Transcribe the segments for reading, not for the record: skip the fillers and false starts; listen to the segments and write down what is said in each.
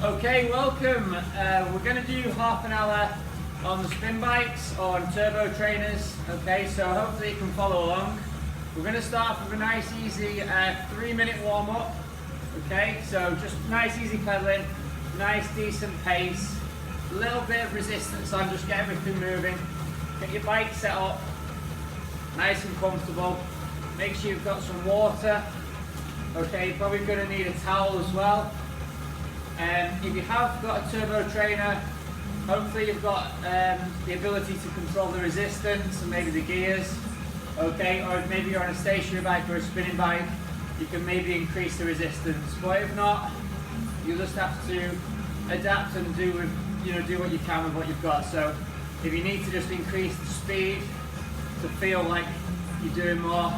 Okay, welcome. We're going to do half an hour on the spin bikes, on turbo trainers. Okay, so hopefully you can follow along. We're going to start with a nice easy 3-minute warm up. Okay, so just nice easy pedaling, nice decent pace, a little bit of resistance on, just get everything moving. Get your bike set up, nice and comfortable. Make sure you've got some water. Okay, you're probably going to need a towel as well. If you have got a turbo trainer, hopefully you've got the ability to control the resistance and maybe the gears. Okay, or maybe you're on a stationary bike or a spinning bike, you can maybe increase the resistance. But if not, you just have to adapt and do what you can with what you've got. So if you need to just increase the speed to feel like you're doing more,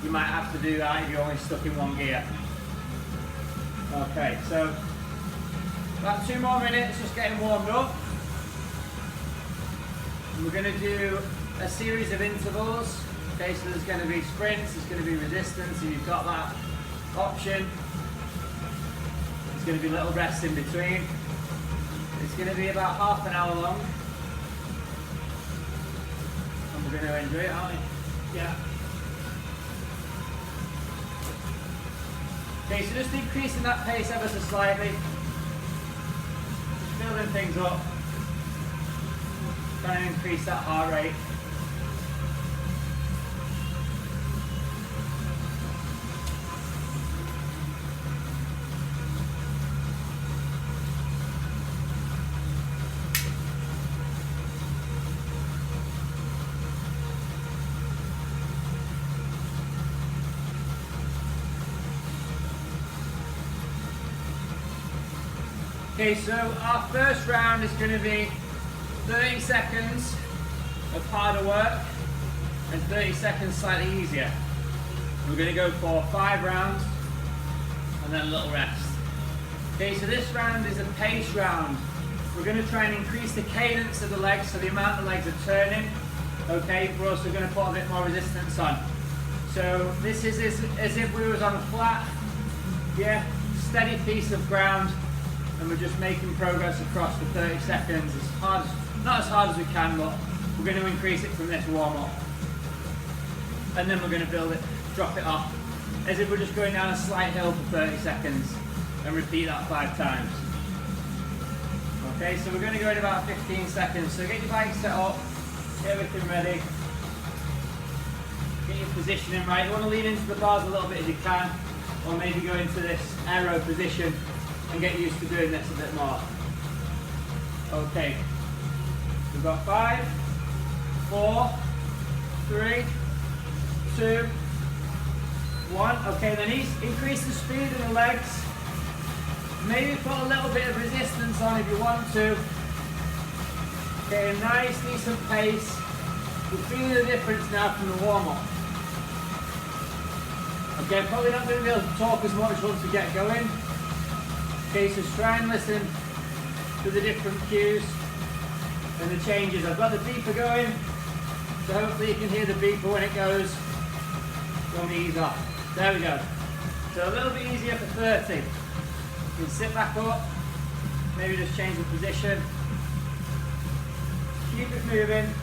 you might have to do that if you're only stuck in one gear. Okay, so about 2 more minutes, just getting warmed up. And we're going to do a series of intervals. Okay, so there's going to be sprints, there's going to be resistance, and you've got that option. There's going to be little rests in between. It's going to be about half an hour long. And we're going to enjoy it, aren't we? Yeah. Okay, so just increasing that pace ever so slightly. Just building things up. Trying to increase that heart rate. Okay, so our first round is going to be 30 seconds of harder work and 30 seconds slightly easier. We're going to go for 5 rounds and then a little rest. Okay, so this round is a pace round. We're going to try and increase the cadence of the legs, so the amount the legs are turning. Okay, we're also going to put a bit more resistance on. So this is as if we was on a flat, steady piece of ground. And we're just making progress across the 30 seconds, not as hard as we can, but we're going to increase it from this warm up. And then we're going to build it, drop it off, as if we're just going down a slight hill for 30 seconds, and repeat that 5 times. Okay, so we're going to go in about 15 seconds, so get your bike set up, get everything ready, get your positioning right. You want to lean into the bars a little bit if you can, or maybe go into this aero position and get used to doing this a bit more. Okay, we've got 5, 4, 3, 2, 1. Okay, then increase the speed of the legs. Maybe put a little bit of resistance on if you want to. Okay, a nice, decent pace. You're feeling the difference now from the warm-up. Okay, probably not going to be able to talk as much once we get going. Okay, so try and listen to the different cues and the changes. I've got the beeper going, so hopefully you can hear the beeper when it goes. Don't ease off. There we go. So a little bit easier for 30. You can sit back up, maybe just change the position. Keep it moving.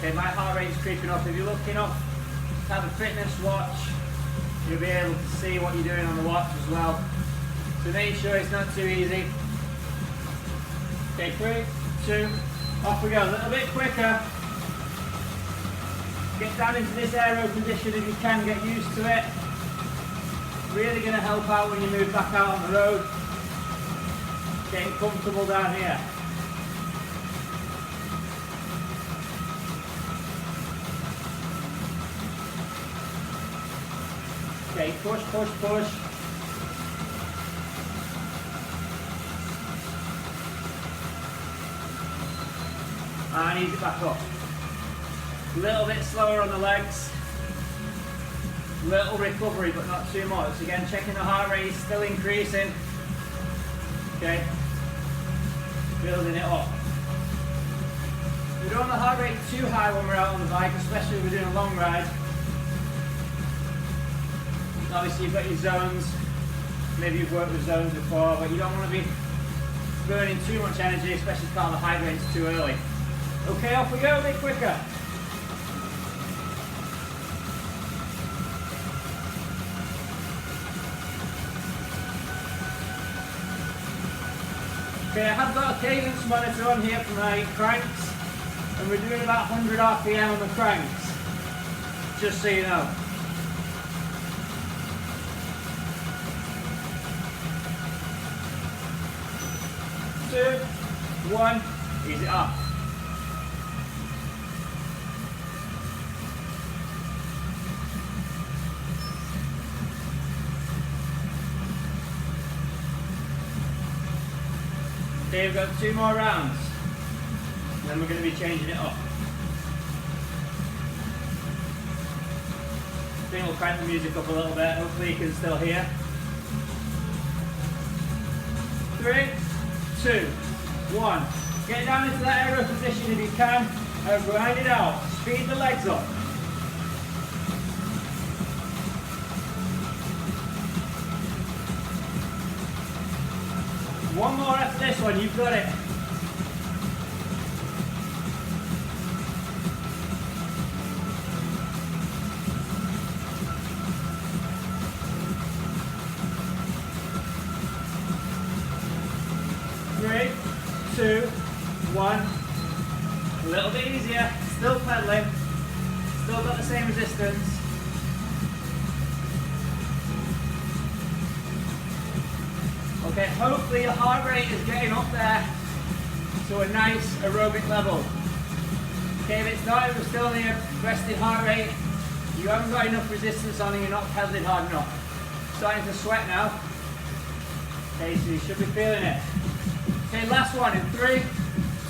Okay, my heart rate is creeping up. If you're looking up to have a fitness watch, you'll be able to see what you're doing on the watch as well. So make sure it's not too easy. Okay, 3, 2, off we go. A little bit quicker. Get down into this aero position if you can, get used to it. Really going to help out when you move back out on the road. Getting comfortable down here. Okay, push, push, push. And ease it back up. A little bit slower on the legs. Little recovery, but not too much. Again, checking the heart rate is still increasing. Okay, building it up. We don't want the heart rate too high when we're out on the bike, especially if we're doing a long ride. Obviously you've got your zones, maybe you've worked with zones before, but you don't want to be burning too much energy, especially carbohydrates too early. Okay, off we go, a bit quicker. Okay, I have got a cadence monitor on here for my cranks, and we're doing about 100 RPM on the cranks, just so you know. 2, 1, ease it up. Okay, we've got 2 more rounds, and then we're going to be changing it up. I think we'll crank the music up a little bit, hopefully you can still hear. 3, 2, 1. Get down into that aero position if you can, and grind it out. Speed the legs up. One more after this one, you've got it. Three, 2, 1. A little bit easier. Still pedaling. Still got the same resistance. Okay, hopefully your heart rate is getting up there to a nice aerobic level. Okay, if it's not, if we're still on the rested heart rate, you haven't got enough resistance on and you're not pedaling hard enough. Starting to sweat now. Okay, so you should be feeling it. Okay, last one in 3,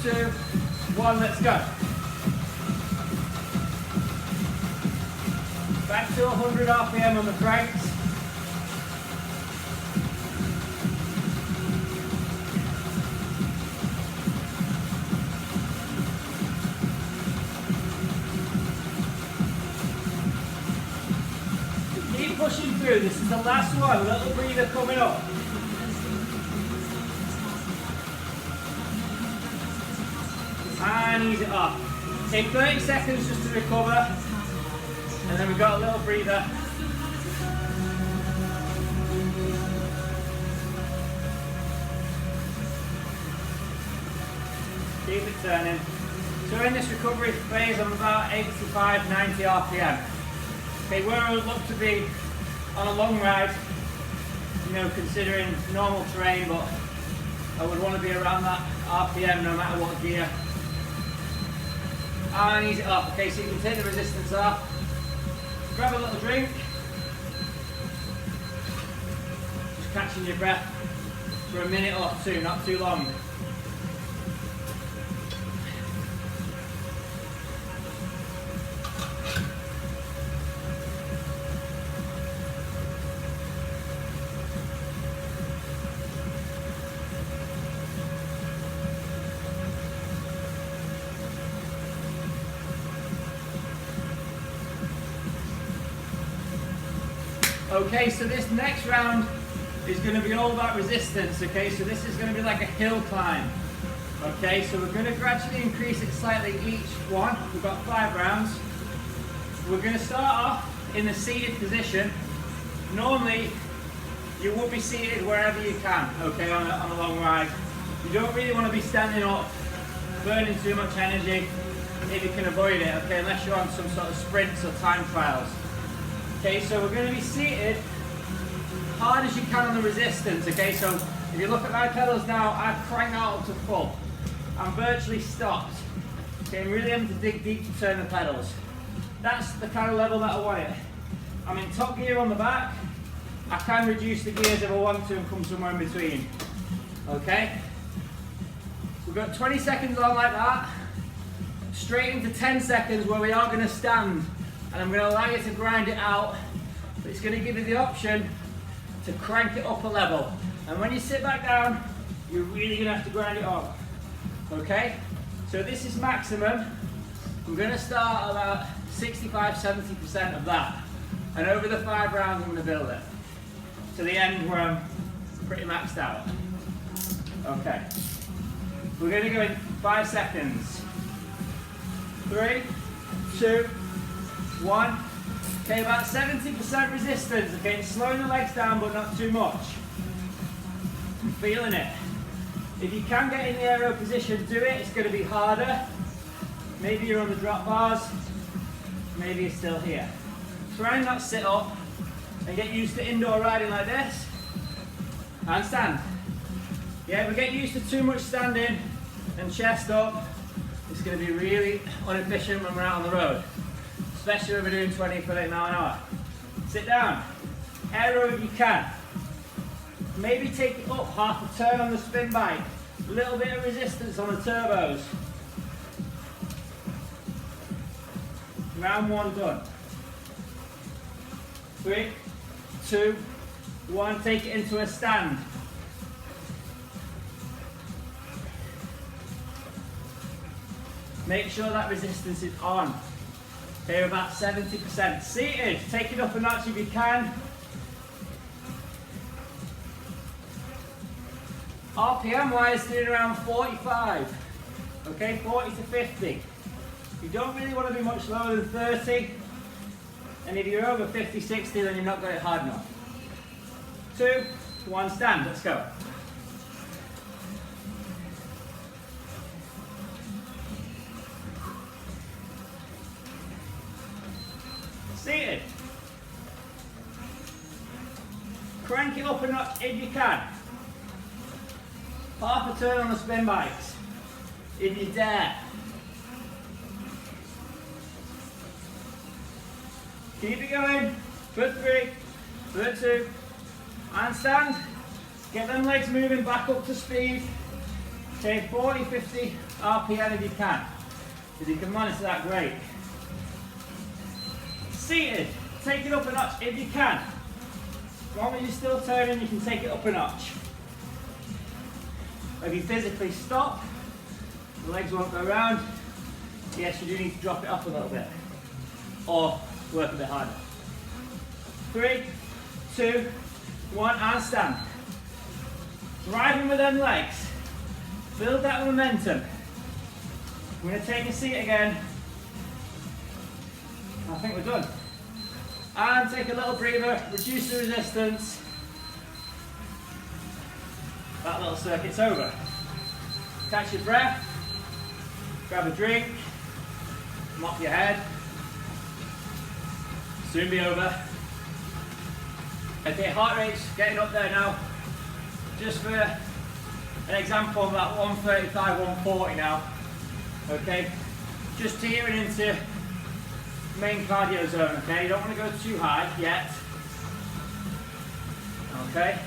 2, 1, let's go. Back to 100 RPM on the cranks. Keep pushing through, this is the last one, a little breather coming up. And ease it up. Take 30 seconds just to recover, and then we've got a little breather. Keep it turning. So we're in this recovery phase of about 85, 90 RPM. Okay, where I would look to be on a long ride, you know, considering normal terrain, but I would want to be around that RPM no matter what gear. And ease it up. Okay, so you can take the resistance off. Grab a little drink. Just catching your breath for a minute or 2, not too long. Okay, so this next round is going to be all about resistance, okay? So this is going to be like a hill climb, okay? So we're going to gradually increase it slightly each one. We've got 5 rounds. We're going to start off in the seated position. Normally, you would be seated wherever you can, okay, on a long ride. You don't really want to be standing up, burning too much energy if you can avoid it, okay, unless you're on some sort of sprints or time trials. Okay, so we're going to be seated hard as you can on the resistance, okay? So if you look at my pedals now, I've cranked out up to full. I'm virtually stopped. Okay, I'm really having to dig deep to turn the pedals. That's the kind of level that I want it. I'm in top gear on the back. I can reduce the gears if I want to and come somewhere in between. Okay? We've got 20 seconds on like that. Straight into 10 seconds where we are going to stand. And I'm going to allow you to grind it out, but it's going to give you the option to crank it up a level. And when you sit back down, you're really going to have to grind it up. Okay? So this is maximum. I'm going to start about 65-70% of that. And over the 5 rounds, I'm going to build it to the end where I'm pretty maxed out. Okay. We're going to go in 5 seconds. 3, 2, 1. Okay, about 70% resistance. Okay, slowing the legs down, but not too much. I'm feeling it. If you can get in the aero position, do it. It's going to be harder. Maybe you're on the drop bars. Maybe you're still here. Try and not sit up and get used to indoor riding like this. And stand. Yeah, we get used to too much standing and chest up. It's going to be really inefficient when we're out on the road, especially when we're doing 20, 30 mile an hour. Sit down. Aero if you can. Maybe take it up half a turn on the spin bike. A little bit of resistance on the turbos. Round 1 done. 3, 2, 1. Take it into a stand. Make sure that resistance is on. Okay, about 70%. Seated. Take it up a notch if you can. RPM wise, doing around 45. Okay, 40 to 50. You don't really want to be much lower than 30. And if you're over 50, 60, then you've not got it hard enough. 2, 1, stand. Let's go. Seated. Crank it up a notch if you can. Half a turn on the spin bikes, if you dare. Keep it going. Foot 3, foot 2, and stand. Get them legs moving back up to speed. Okay, 40, 50 RPM if you can. If you can monitor that, great. Seated. Take it up a notch if you can. As long as you're still turning, you can take it up a notch. If you physically stop, the legs won't go round. Yes, you do need to drop it off a little bit. Or work a bit harder. 3, 2, 1, and stand. Driving with them legs. Build that momentum. We're going to take a seat again. I think we're done. And take a little breather, reduce the resistance. That little circuit's over. Catch your breath, grab a drink, mop your head. Soon be over. Okay, heart rate's getting up there now. Just for an example, I'm about 135, 140 now. Okay, just teetering into main cardio zone. Okay, you don't want to go too high yet. Okay.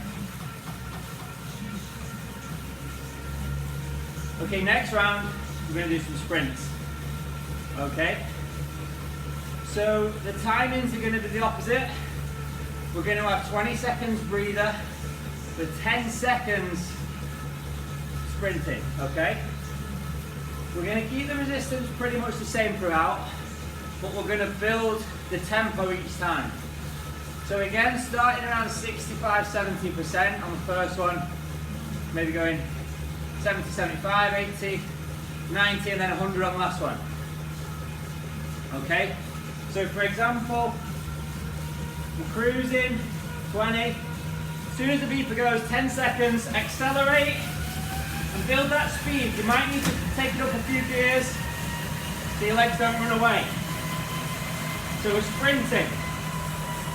Okay, next round, we're going to do some sprints. Okay? So the timings are going to be the opposite. We're going to have 20 seconds breather with 10 seconds sprinting. Okay? We're going to keep the resistance pretty much the same throughout, but we're going to build the tempo each time. So again, starting around 65, 70% on the first one, maybe going 70, 75, 80, 90, and then 100 on the last one. Okay? So for example, we're cruising, 20. As soon as the beeper goes, 10 seconds, accelerate and build that speed. You might need to take it up a few gears so your legs don't run away. So we're sprinting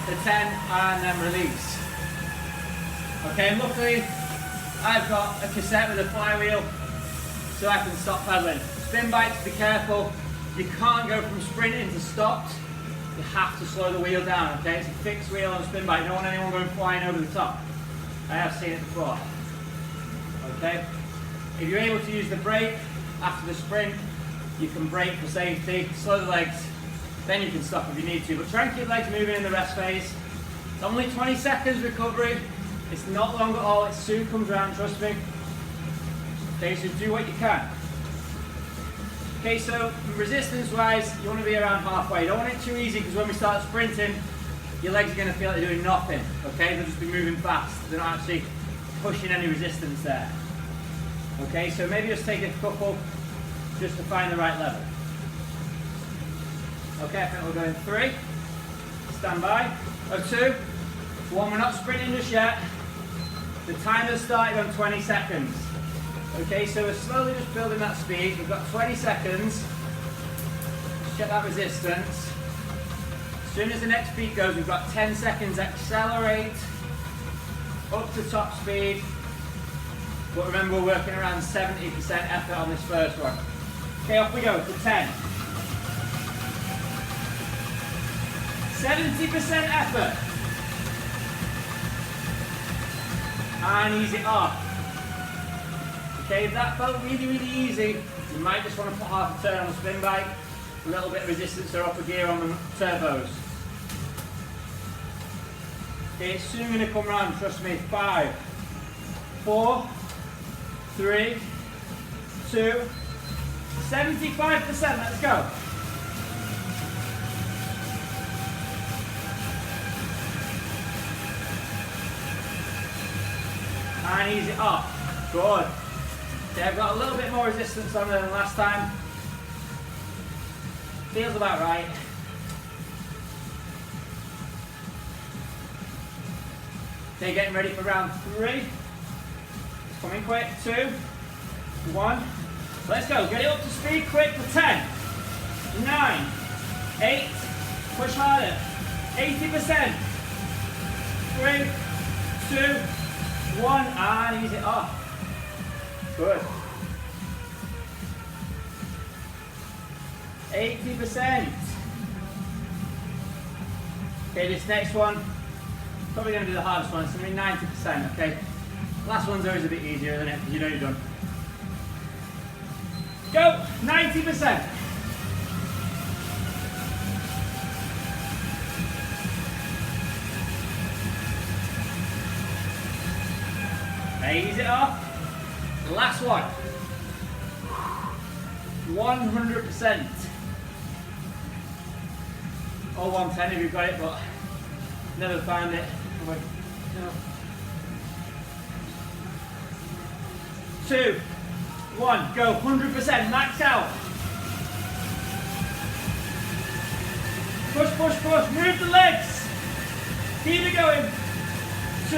to 10 and then release. Okay, luckily, I've got a cassette with a flywheel so I can stop pedaling. Spin bikes, be careful. You can't go from sprinting to stopped. You have to slow the wheel down, okay? It's a fixed wheel on a spin bike. You don't want anyone going flying over the top. I have seen it before. Okay? If you're able to use the brake after the sprint, you can brake for safety, slow the legs, then you can stop if you need to. But try and keep legs moving in the rest phase. It's only 20 seconds recovery. It's not long at all, it soon comes around, trust me. Okay, so do what you can. Okay, so resistance wise, you want to be around halfway. You don't want it too easy because when we start sprinting, your legs are going to feel like they're doing nothing, okay? They'll just be moving fast. They're not actually pushing any resistance there. Okay, so maybe just take a couple just to find the right level. Okay, I think we'll go in 3. Stand by. 2. 1, we're not sprinting just yet. The timer's started on 20 seconds. Okay, so we're slowly just building that speed. We've got 20 seconds. Just check that resistance. As soon as the next beat goes, we've got 10 seconds. Accelerate up to top speed. But remember, we're working around 70% effort on this first one. Okay, off we go for 10. 70% effort. And ease it off. Okay, if that felt really, really easy, you might just want to put half a turn on the spin bike, a little bit of resistance or upper gear on the turbos. Okay, it's soon going to come round, trust me. 5, 4, 3, 2, 75%, let's go. And ease it off, good. Okay, I've got a little bit more resistance on there than last time. Feels about right. Okay, getting ready for round 3. Coming quick, 2, 1. Let's go, get it up to speed quick for 10, 9, 8, push harder, 80%, 3, 2, 1, and ease it off. Good. 80%. Okay, this next one, probably going to be the hardest one. It's going to be 90%, okay? Last one's always a bit easier, isn't it? Because you know you're done. Go, 90%. Ease it off. Last one. 100%. Or 110 if you've got it, but never found it. No. 2, 1, go, 100%, max out. Push, push, push, move the legs. Keep it going. 2,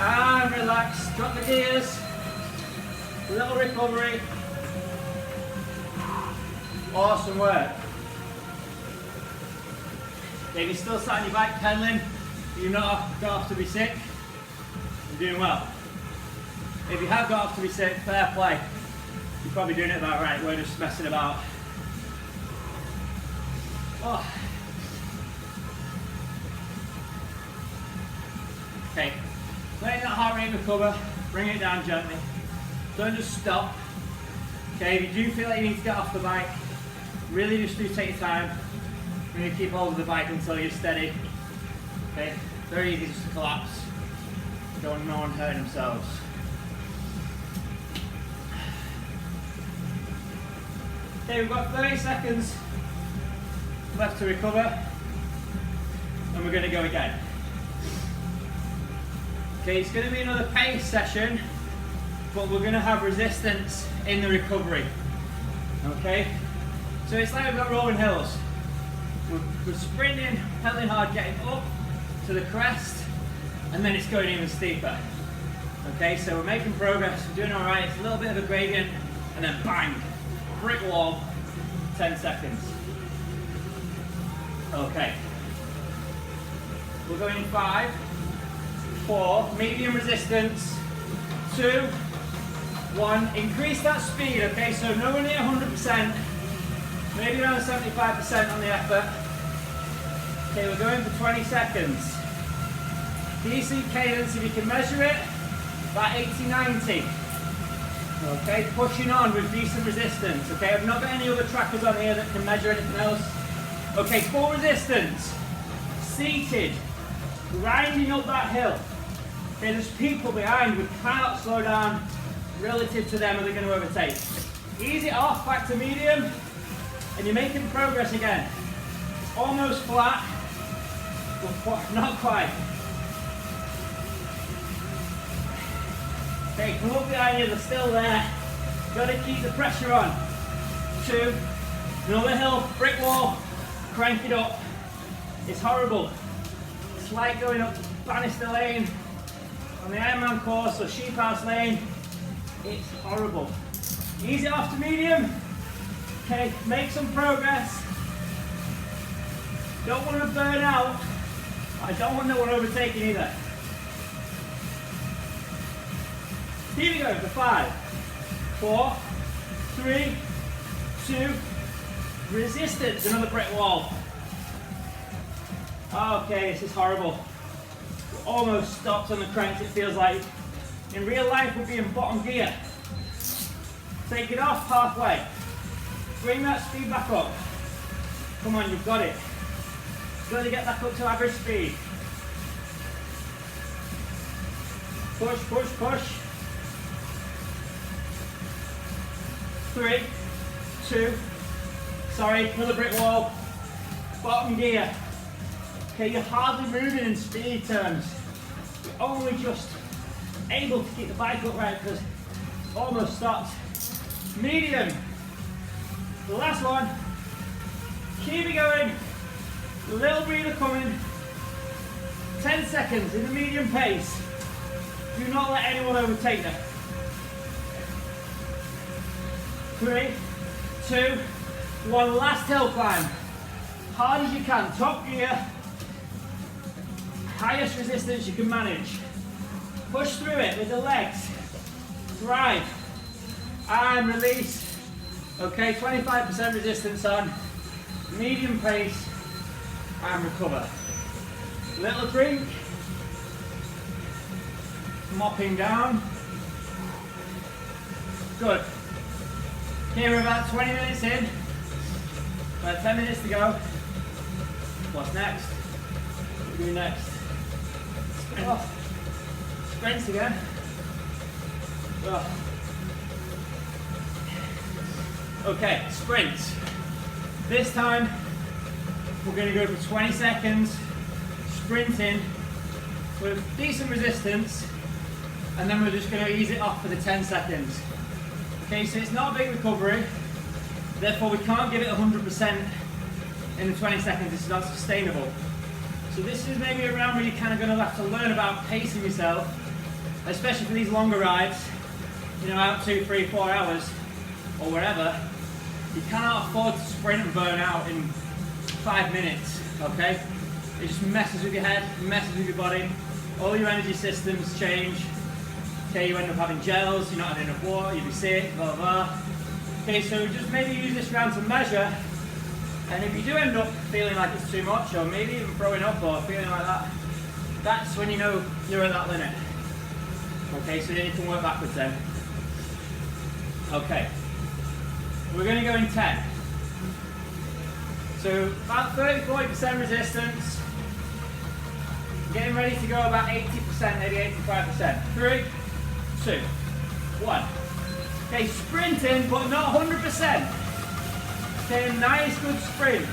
and relax, drop the gears. A little recovery. Awesome work. If you're still sat on your bike pedaling, you've not got off to be sick, you're doing well. If you have got off to be sick, fair play. You're probably doing it about right, we're just messing about. Oh. Okay, letting that heart rate recover, bring it down gently. Don't just stop. Okay, if you do feel like you need to get off the bike, really just do take your time. You're going to keep hold of the bike until you're steady. Okay, very easy just to collapse. Don't want no one hurting themselves. Okay, we've got 30 seconds left to recover, and we're going to go again. Okay, it's going to be another pace session, but we're going to have resistance in the recovery. Okay, so it's like we've got rolling hills. We're sprinting, pedaling hard, getting up to the crest, and then it's going even steeper. Okay, so we're making progress, we're doing all right. It's a little bit of a gradient, and then bang, brick wall, 10 seconds. Okay, we're going in 5, 4, medium resistance, 2, 1, increase that speed, okay, so nowhere near 100%, maybe around 75% on the effort. Okay, we're going for 20 seconds. Decent cadence, if you can measure it, about 80, 90. Okay, pushing on with decent resistance. Okay, I've not got any other trackers on here that can measure anything else. Okay, full resistance, seated, grinding up that hill. Okay, there's people behind, we cannot slow down relative to them or they're going to overtake. Ease it off, back to medium, and you're making progress again. Almost flat, but not quite. Okay, come up behind you, they're still there. Got to keep the pressure on. 2, another hill, brick wall, crank it up. It's horrible. It's like going up Bannister Lane on the Ironman course or Sheep House Lane. It's horrible. Ease it off to medium. Okay, make some progress. Don't want to burn out. I don't want no one overtaking either. Here we go for 5, 4, 3, 2, resistance, another brick wall. Okay, this is horrible. We're almost stopped on the cranks, it feels like. In real life, we'd be in bottom gear. Take it off halfway. Bring that speed back up. Come on, you've got it. You've got to get back up to average speed. Push, push, push. 3, 2, sorry, another brick wall. Bottom gear. Okay, you're hardly moving in speed terms. You're only just able to keep the bike upright because it's almost stopped. Medium. The last one. Keep it going. A little breather coming. 10 seconds in the medium pace. Do not let anyone overtake them. 3, 2, 1. Last hill climb. Hard as you can. Top gear. Highest resistance you can manage. Push through it with the legs. Drive. And release. Okay, 25% resistance on. Medium pace. And recover. Little drink. Mopping down. Good. Here we're about 20 minutes in. About 10 minutes to go. What's next? What do we do next? Oh. Sprints again. Oh. Okay, sprints. This time we're going to go for 20 seconds sprinting with decent resistance, and then we're just going to ease it off for the 10 seconds. Okay, so it's not a big recovery, therefore we can't give it 100% in the 20 seconds. It's not sustainable. So this is maybe a round where you're kind of going to have to learn about pacing yourself, especially for these longer rides, you know, out 2, 3, 4 hours or wherever. You cannot afford to sprint and burn out in 5 minutes, okay? It just messes with your head, messes with your body, all your energy systems change. Okay, you end up having gels, you're not having enough water, you'll be sick, blah, blah. Okay, so just maybe use this round to measure, and if you do end up feeling like it's too much, or maybe even throwing up or feeling like that, that's when you know you're at that limit. Okay, so then you can work backwards then. Okay, we're going to go in 10. So about 30-40% resistance, getting ready to go about 80%, maybe 85%. 3, 2, 1. Okay, sprinting, but not 100%. Okay, a nice good sprint.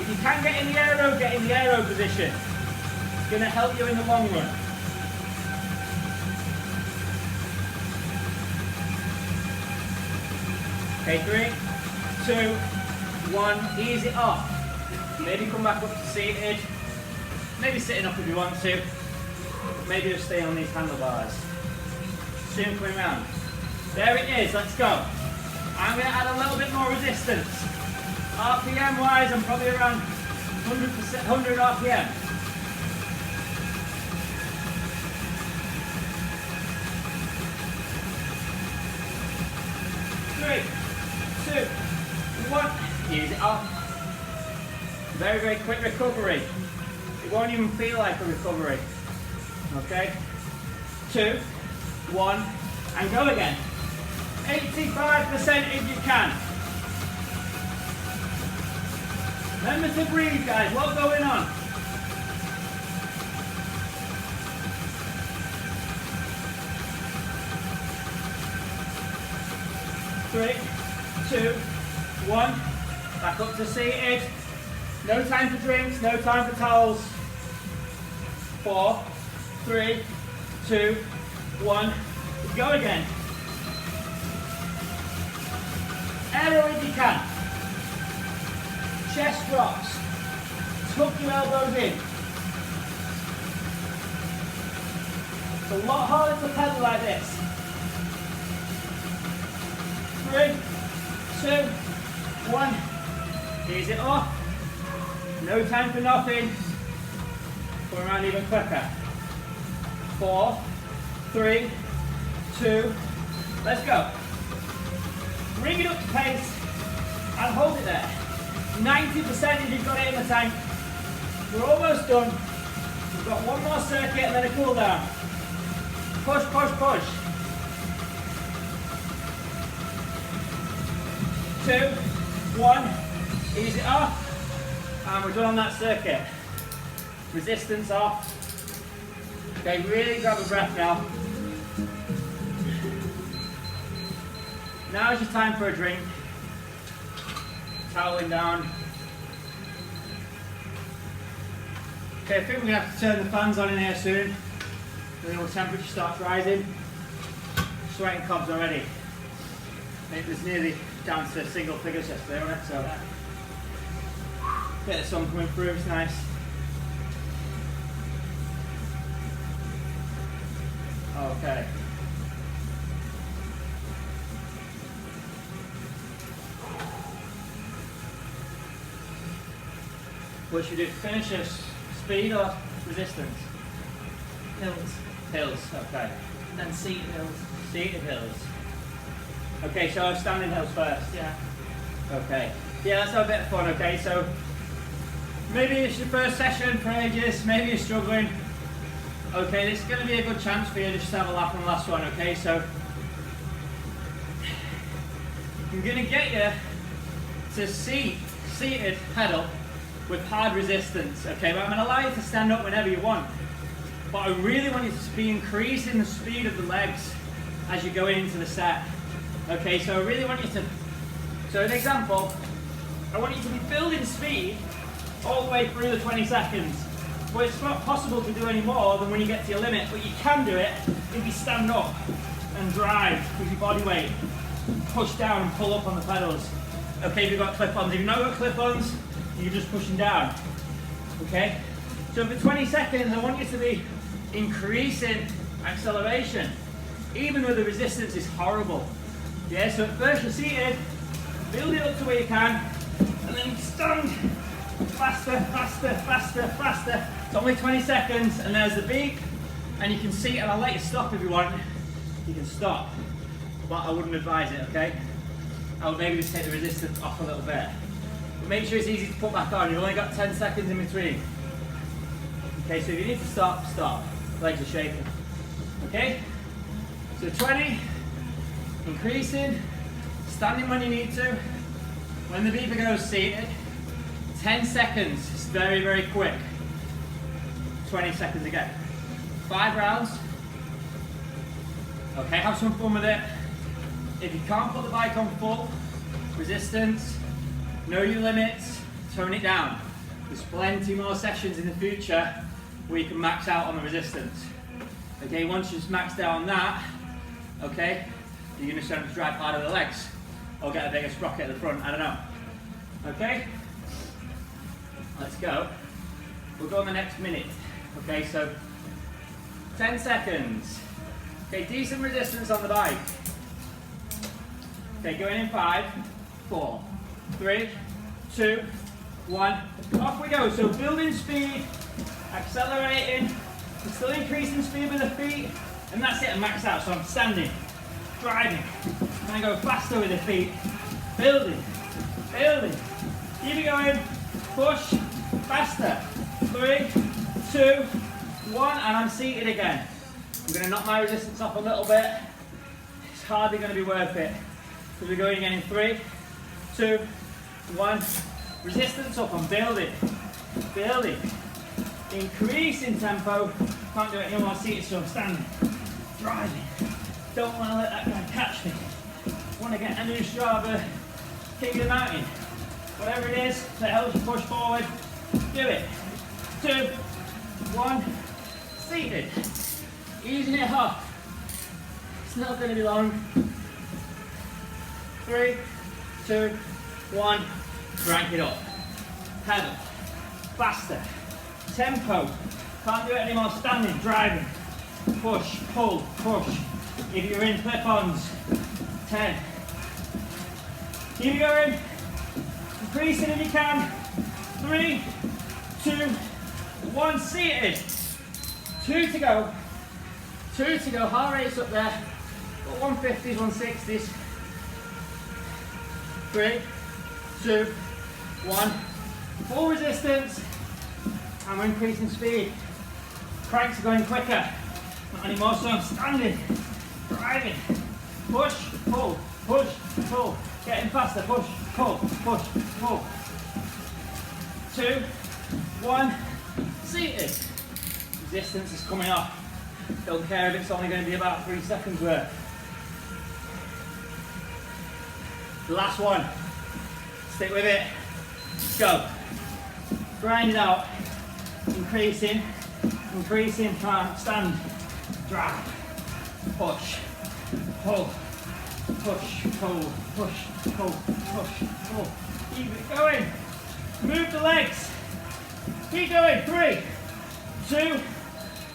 If you can get in the aero, get in the aero position. It's going to help you in the long run. Okay, 3, 2, 1. Ease it off. Maybe come back up to seated. Maybe sitting up if you want to. Maybe just stay on these handlebars. Soon coming round. There it is, let's go. I'm going to add a little bit more resistance. RPM wise, I'm probably around 100 RPM. Three, 2, 1. Ease it off. Very, very quick recovery. It won't even feel like a recovery. Okay? 2, 1, and go again. 85% if you can. Remember to breathe, guys. What's going on? Three, 2, 1. Back up to seated. No time for drinks, no time for towels. 4, 3, 2, 1. Go again. Aero if you can. Chest drops. Tuck your elbows in. It's a lot harder to pedal like this. 3, 2, 1. Ease it off. No time for nothing. Go around even quicker. 4, 3, 2. Let's go. Bring it up to pace and hold it there. 90% if you've got it in the tank. We're almost done. We've got one more circuit and then a cool down. Push, push, push. 2, 1. Ease it off. And we're done on that circuit. Resistance off. Okay, really grab a breath now. Now is your time for a drink. Toweling down. Okay, I think we're going to have to turn the fans on in here soon. The temperature starts rising. Sweating cobs already. It was nearly down to single figures yesterday, wasn't it? So, bit of sun coming through, it's nice. Okay. What should we do? Finish this speed or resistance? Hills. Hills, okay. And then seated hills. Seated hills. Okay, so standing hills first. Yeah. Okay. Yeah, let's have a bit of fun, okay? So, maybe it's your first session for ages, maybe you're struggling. Okay, this is going to be a good chance for you just to have a laugh on the last one, okay? So, I'm going to get you to seated pedal with hard resistance, okay? But I'm going to allow you to stand up whenever you want. But I really want you to be increasing the speed of the legs as you're going into the set. Okay, so I really want you to, so an example, I want you to be building speed all the way through the 20 seconds. Well, it's not possible to do any more than when you get to your limit, but you can do it if you stand up and drive with your body weight. Push down and pull up on the pedals. Okay, if you've got clip-ons. If you've not got clip-ons, you're just pushing down. Okay? So for 20 seconds, I want you to be increasing acceleration, even though the resistance is horrible. Yeah, so at first you're seated, build it up to where you can, and then stand faster, faster, faster, faster. It's only 20 seconds, and there's the beep, and you can see, and I'll let you stop if you want. You can stop, but I wouldn't advise it, okay? I would maybe just take the resistance off a little bit. But make sure it's easy to put back on. You've only got 10 seconds in between. Okay, so if you need to stop, stop. Legs are shaking. Okay? So 20, increasing, standing when you need to. When the beeper goes seated, 10 seconds, it's very, very quick. 20 seconds again. 5 rounds. Okay, have some fun with it. If you can't put the bike on full, resistance, know your limits, tone it down. There's plenty more sessions in the future where you can max out on the resistance. Okay, once you've maxed out on that, okay, you're going to start to drive harder the legs or get a bigger sprocket at the front, I don't know. Okay, let's go. We'll go on the next minute. Okay, so 10 seconds. Okay, decent resistance on the bike. Okay, going in 5, 4, 3, 2, 1. Off we go. So building speed, accelerating, we're still increasing speed with the feet, and that's it, and max out. So I'm standing, driving, I'm going to go faster with the feet, building, building. Keep it going, push, faster. 3, 2, 1, and I'm seated again. I'm going to knock my resistance off a little bit. It's hardly going to be worth it. So we're going again in 3, 2, 1. Resistance up, I'm building, building. Increasing tempo. Can't do it anymore seated, so I'm standing, driving. Don't want to let that guy catch me. Want to get a new Strava, King of the Mountain. whatever it is that helps you push forward, do it. 2, 1, seated. Easing it up. It's not going to be long. 3, 2, 1, crank it up. Pedal. Faster. Tempo. Can't do it anymore standing, driving. Push, pull, push. If you're in clip-ons, 10. Keep going. Increasing if you can. 3, 2, 1, seated. 2 to go. 2 to go. Heart rate's up there. Got 150s, 160s. 3, 2, 1. Full resistance. And we're increasing speed. Cranks are going quicker. Not anymore, so I'm standing. Driving. Push, pull, push, pull. Getting faster. Push, pull, push, pull. 2, 1. Seated. Resistance is coming off. Don't care if it's only going to be about 3 seconds worth. The last one. Stick with it. Go. Grind it out. Increasing. Increasing. Stand. Drive. Push. Pull. Push. Pull. Push. Pull. Push. Pull. Keep it going. Move the legs. Keep going. 3, 2,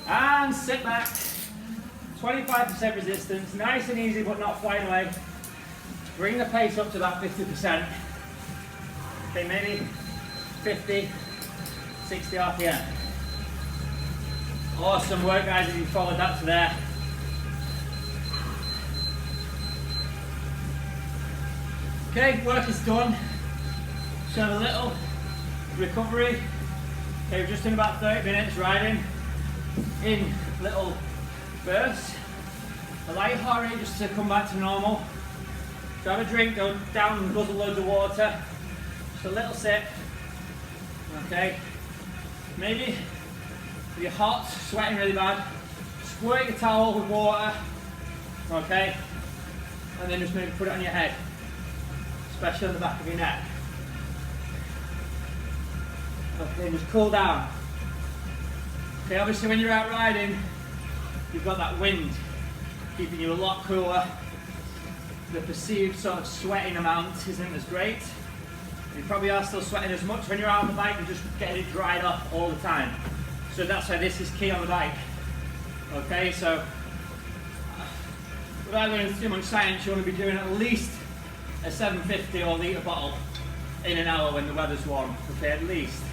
and sit back. 25% resistance. Nice and easy, but not flying away. Bring the pace up to about 50%. Okay, maybe 50, 60 RPM. Awesome work, guys, if you followed that to there. Okay, work is done. So a little recovery. Okay, we're just in about 30 minutes riding in little bursts. Allow your heart rate just to come back to normal. Grab a drink, go down and guzzle loads of water. Just a little sip. Okay. Maybe if you're hot, sweating really bad, squirt your towel with water. Okay. And then just maybe put it on your head, especially on the back of your neck. Okay, just cool down. Okay, obviously when you're out riding, you've got that wind keeping you a lot cooler. The perceived sort of sweating amount isn't as great. You probably are still sweating as much when you're out on the bike, you're just getting it dried off all the time. So that's why this is key on the bike. Okay, so without going into too much science, you want to be doing at least a 750 or litre bottle in an hour when the weather's warm. Okay, at least.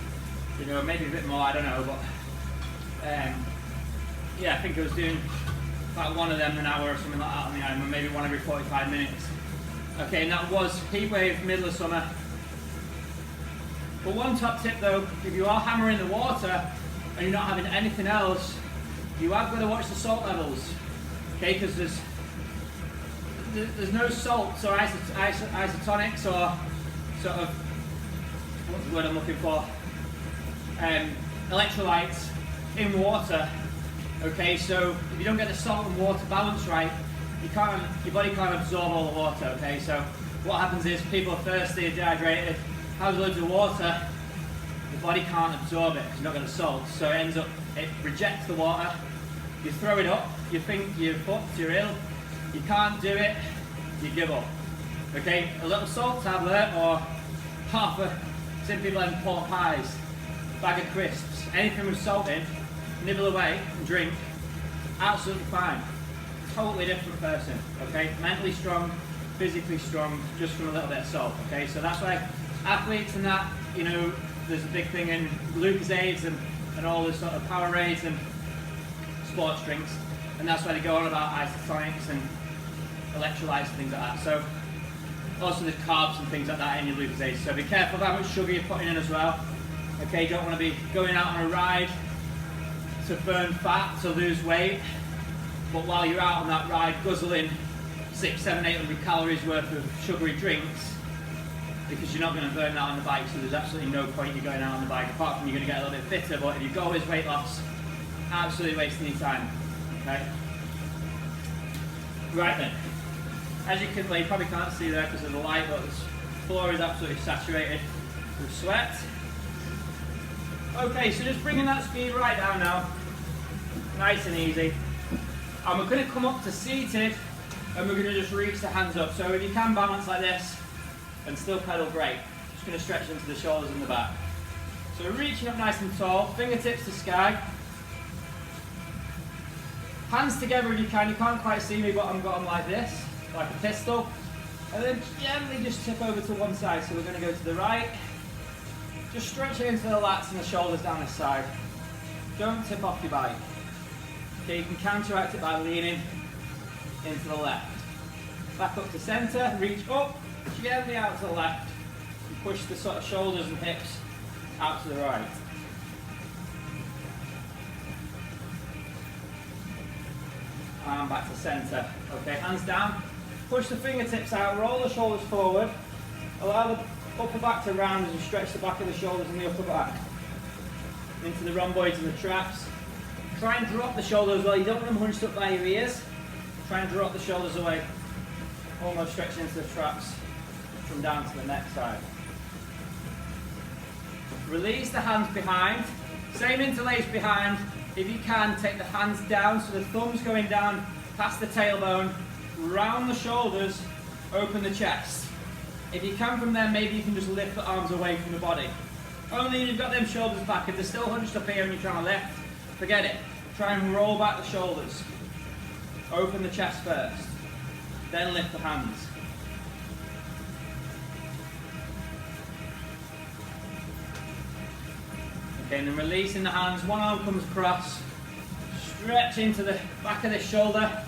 You know, maybe a bit more, I don't know, but yeah, I think I was doing about one of them an hour or something like that on the Ironman, maybe one every 45 minutes. Okay, and that was heatwave, middle of summer. But one top tip though, if you are hammering the water and you're not having anything else, you have got to watch the salt levels. Okay, because there's no salts or isotonics or sort of, what's the word I'm looking for? Electrolytes in water. Okay, so if you don't get the salt and water balance right, your body can't absorb all the water. Okay, so what happens is people are thirsty, dehydrated, have loads of water, the body can't absorb it because you've not got the salt, so it rejects the water. You throw it up, you think you're fucked, you're ill, you can't do it, you give up. Okay, a little salt tablet or half a Simply Blend pork pies, bag of crisps, anything with salt in, nibble away and drink, absolutely fine. Totally different person, okay? Mentally strong, physically strong, just from a little bit of salt, okay? So that's why athletes and that, you know, there's a big thing in Lucozades and all this sort of Powerades and sports drinks, and that's why they go on about isotonics and electrolytes and things like that. So also there's carbs and things like that in your Lucozades, so be careful of how much sugar you're putting in as well. Okay, you don't want to be going out on a ride to burn fat, to lose weight, but while you're out on that ride guzzling 600, 700, 800 calories worth of sugary drinks, because you're not going to burn that on the bike, so there's absolutely no point you going out on the bike, apart from you're going to get a little bit fitter. But if your goal is weight loss, absolutely wasting your time. Okay? Right then, as you can, well, you probably can't see there because of the light, but the floor is absolutely saturated with sweat. Okay, so just bringing that speed right down now, nice and easy. And we're going to come up to seated, and we're going to just reach the hands up. So if you can balance like this and still pedal, great. Just going to stretch into the shoulders and the back. So reaching up nice and tall, fingertips to sky. Hands together if you can. You can't quite see me, but I've got them like this, like a pistol. And then gently just tip over to one side. So we're going to go to the right. Just stretching into the lats and the shoulders down this side. Don't tip off your bike. Okay, you can counteract it by leaning into the left. Back up to centre, reach up, gently out to the left. And push the sort of shoulders and hips out to the right. And back to centre. Okay, hands down. Push the fingertips out, roll the shoulders forward. Allow the upper back to round as you stretch the back of the shoulders and the upper back. Into the rhomboids and the traps. Try and drop the shoulders as well. You don't want them hunched up by your ears. Try and drop the shoulders away. Almost stretching into the traps from down to the neck side. Release the hands behind. Same interlace behind. If you can, take the hands down so the thumb's going down past the tailbone, round the shoulders, open the chest. If you can from there, maybe you can just lift the arms away from the body. Only if you've got them shoulders back. If they're still hunched up here and you're trying to lift, forget it. Try and roll back the shoulders. Open the chest first. Then lift the hands. Okay, and then releasing the hands. One arm comes across. Stretch into the back of the shoulder.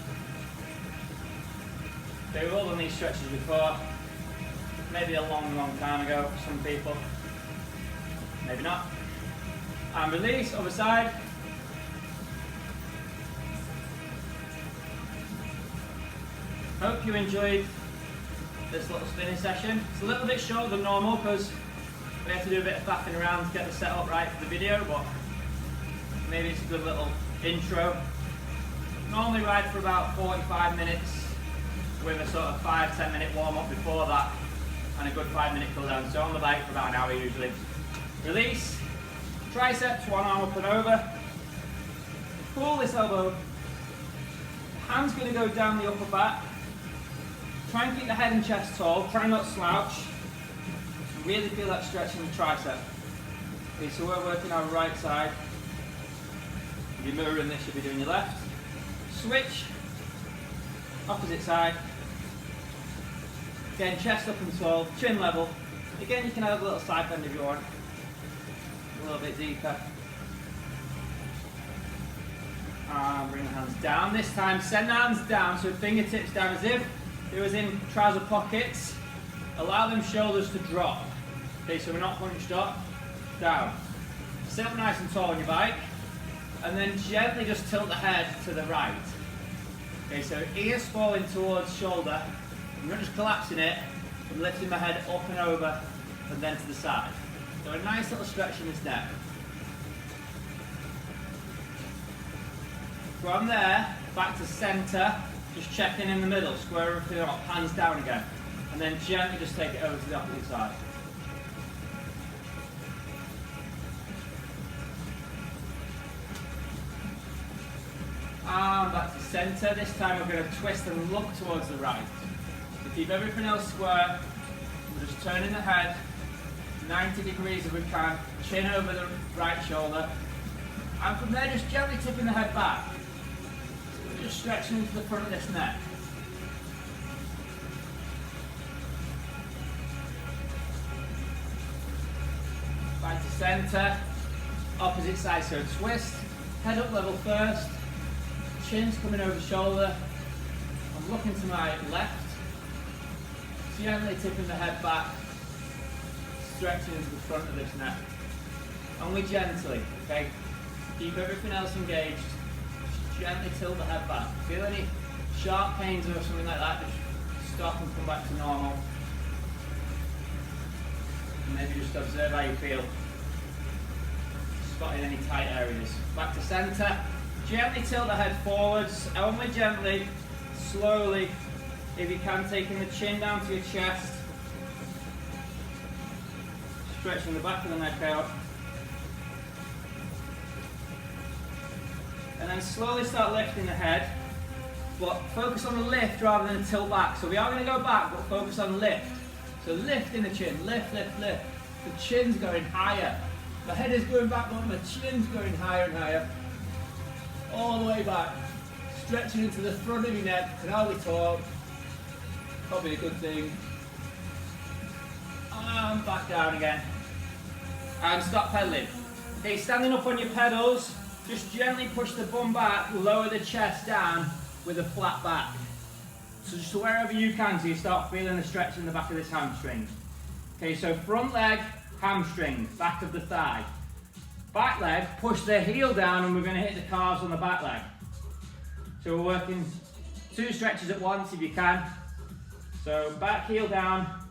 Okay, we've all done these stretches before. Maybe a long, long time ago for some people. Maybe not. And release, other side. Hope you enjoyed this little spinning session. It's a little bit shorter than normal because we have to do a bit of faffing around to get the setup right for the video, but maybe it's a good little intro. Normally ride for about 45 minutes with a sort of 5-10 minute warm up before that and a good 5-minute cool down. So on the bike for about an hour usually. Release, triceps, one arm up and over. Pull this elbow. Hand's going to go down the upper back. Try and keep the head and chest tall. Try not to slouch. Really feel that stretch in the tricep. Okay, so we're working our right side. If you're mirroring this, you'll be doing your left. Switch. Opposite side. Again, chest up and tall, chin level. Again, you can have a little side bend if you want. A little bit deeper. And bring the hands down. This time, send the hands down, so fingertips down as if it was in trouser pockets. Allow them shoulders to drop. Okay, so we're not hunched up. Down. Sit up nice and tall on your bike. And then gently just tilt the head to the right. Okay, so ears falling towards shoulder. I'm not just collapsing it, I'm lifting my head up and over and then to the side. So a nice little stretch in this neck. From there, back to centre, just checking in the middle, square everything up, hands down again. And then gently just take it over to the opposite side. And back to centre. This time we're going to twist and look towards the right. To keep everything else square, we're just turning the head 90 degrees if we can, chin over the right shoulder. And from there just gently tipping the head back. So we're just stretching into the front of this neck. Back to centre, opposite side, so twist, head up level first, chin's coming over shoulder, I'm looking to my left, gently tipping the head back, stretching into the front of this neck. Only gently, okay? Keep everything else engaged, just gently tilt the head back. Feel any sharp pains or something like that, just stop and come back to normal. Maybe just observe how you feel. Spotting any tight areas. Back to centre. Gently tilt the head forwards. Only gently, slowly. If you can, taking the chin down to your chest. stretching the back of the neck out. And then slowly start lifting the head, but focus on the lift rather than tilt back. So we are going to go back, but focus on lift. So lifting the chin, lift, lift, lift. The chin's going higher. The head is going back, but the chin's going higher and higher. All the way back. Stretching into the front of your neck, can hardly talk. Probably a good thing. And back down again. And stop pedaling. Okay, standing up on your pedals, just gently push the bum back, lower the chest down with a flat back. So just wherever you can, so you start feeling the stretch in the back of this hamstring. Okay, so front leg, hamstring, back of the thigh. Back leg, push the heel down and we're going to hit the calves on the back leg. So we're working 2 stretches at once if you can. So back heel down,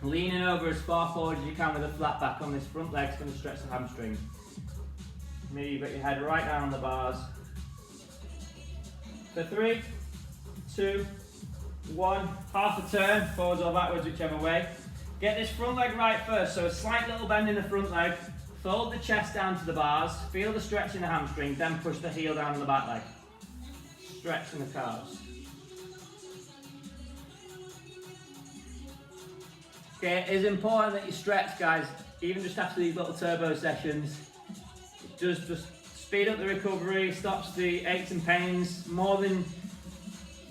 leaning over as far forward as you can with a flat back on this front leg. It's going to stretch the hamstring. Maybe you've got your head right down on the bars. For 3, 2, 1, half a turn, forwards or backwards, whichever way. Get this front leg right first, so a slight little bend in the front leg, fold the chest down to the bars, feel the stretch in the hamstring, then push the heel down on the back leg. Stretch in the calves. Okay, it is important that you stretch, guys, even just after these little turbo sessions. It does just speed up the recovery, stops the aches and pains more than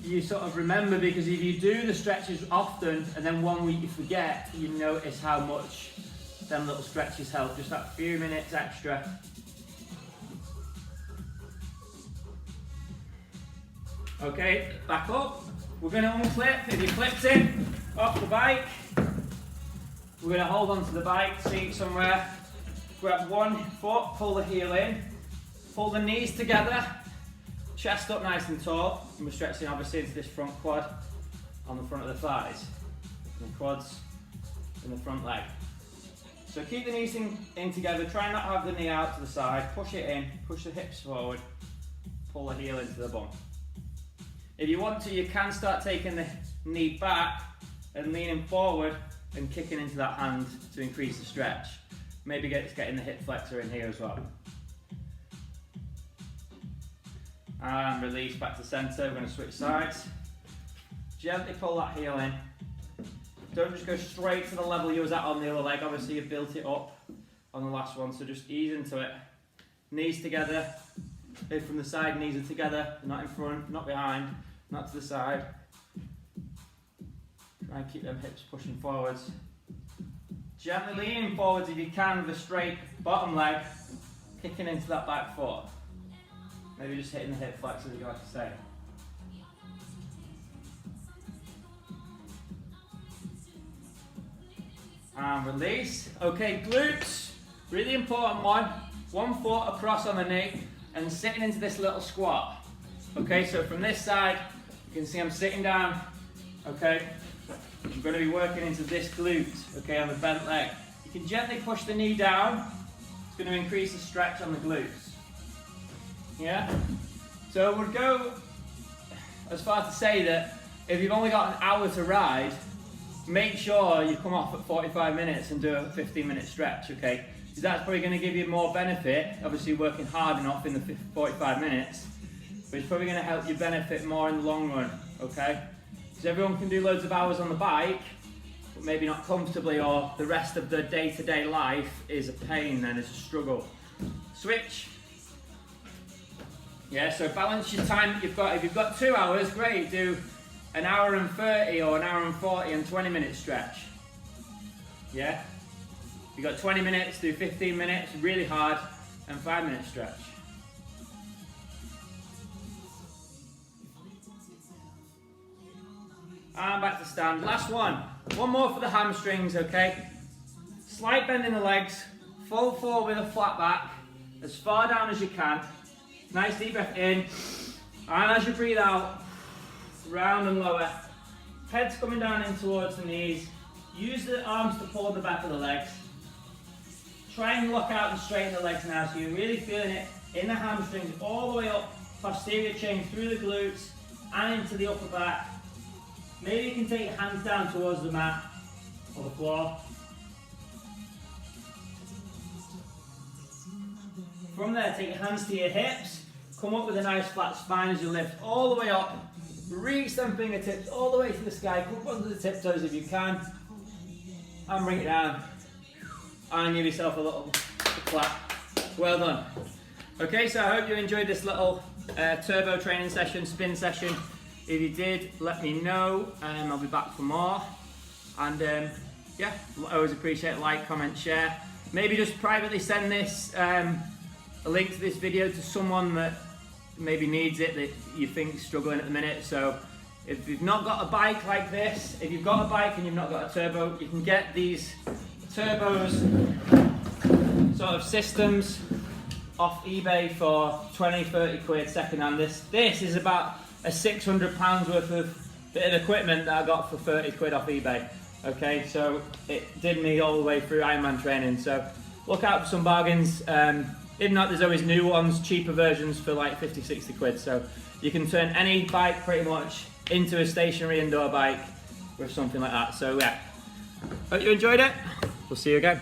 you sort of remember, because if you do the stretches often and then one week you forget, you notice how much them little stretches help, just that few minutes extra. Okay, back up. We're going to unclip. If you clipped in off the bike, we're going to hold onto the bike, seat somewhere, grab one foot, pull the heel in, pull the knees together, chest up nice and tall, and we're stretching obviously into this front quad on the front of the thighs, and the quads in the front leg. So keep the knees in together, try not to have the knee out to the side, push it in, push the hips forward, pull the heel into the bum. If you want to, you can start taking the knee back and leaning forward and kicking into that hand to increase the stretch. Maybe getting the hip flexor in here as well. And release back to center. We're going to switch sides. Gently pull that heel in. Don't just go straight to the level you was at on the other leg. Obviously you built it up on the last one, so just ease into it. Knees together. If from the side, knees are together, not in front, not behind, not to the side. Try and keep them hips pushing forwards. Gently leaning forwards if you can with a straight bottom leg, kicking into that back foot. Maybe just hitting the hip flexor, as you like to say. And release. Okay, glutes, really important one. One foot across on the knee and sitting into this little squat. Okay, so from this side, you can see I'm sitting down. Okay, I'm going to be working into this glute, okay, on the bent leg. You can gently push the knee down. It's going to increase the stretch on the glutes. Yeah? So we'll go as far to say that if you've only got an hour to ride, make sure you come off at 45 minutes and do a 15-minute stretch, okay? Because that's probably going to give you more benefit, obviously working hard enough in the 45 minutes, but it's probably going to help you benefit more in the long run, okay? Because everyone can do loads of hours on the bike, but maybe not comfortably, or the rest of the day-to-day life is a pain then, it's a struggle. Switch. Yeah, so balance your time that you've got. If you've got 2 hours, great, do an hour and 30 or an hour and 40 and 20-minute stretch. Yeah? If you've got 20 minutes, do 15 minutes, really hard, and 5-minute stretch. And back to stand. Last one. One more for the hamstrings, okay? Slight bend in the legs, fall forward with a flat back, as far down as you can. Nice deep breath in, and as you breathe out, round and lower. Head's coming down in towards the knees. Use the arms to pull the back of the legs. Try and lock out and straighten the legs now, so you're really feeling it in the hamstrings, all the way up, posterior chain through the glutes, and into the upper back. Maybe you can take your hands down towards the mat, or the floor. From there, take your hands to your hips, come up with a nice flat spine as you lift all the way up, reach them fingertips all the way to the sky, come up onto the tiptoes if you can, and bring it down, and give yourself a little clap. Well done. Okay, so I hope you enjoyed this little turbo training session, spin session. If you did, let me know, I'll be back for more. And yeah, I always appreciate like, comment, share. Maybe just privately send this, a link to this video to someone that maybe needs it, that you think is struggling at the minute. So if you've not got a bike like this, if you've got a bike and you've not got a turbo, you can get these turbos sort of systems off eBay for 20-30 quid second hand. This is about a £600 worth of bit of equipment that I got for 30 quid off eBay. Okay, so it did me all the way through Ironman training, so look out for some bargains. If not, there's always new ones, cheaper versions for like 50-60 quid, so you can turn any bike pretty much into a stationary indoor bike with something like that. So yeah, hope you enjoyed it. We'll see you again.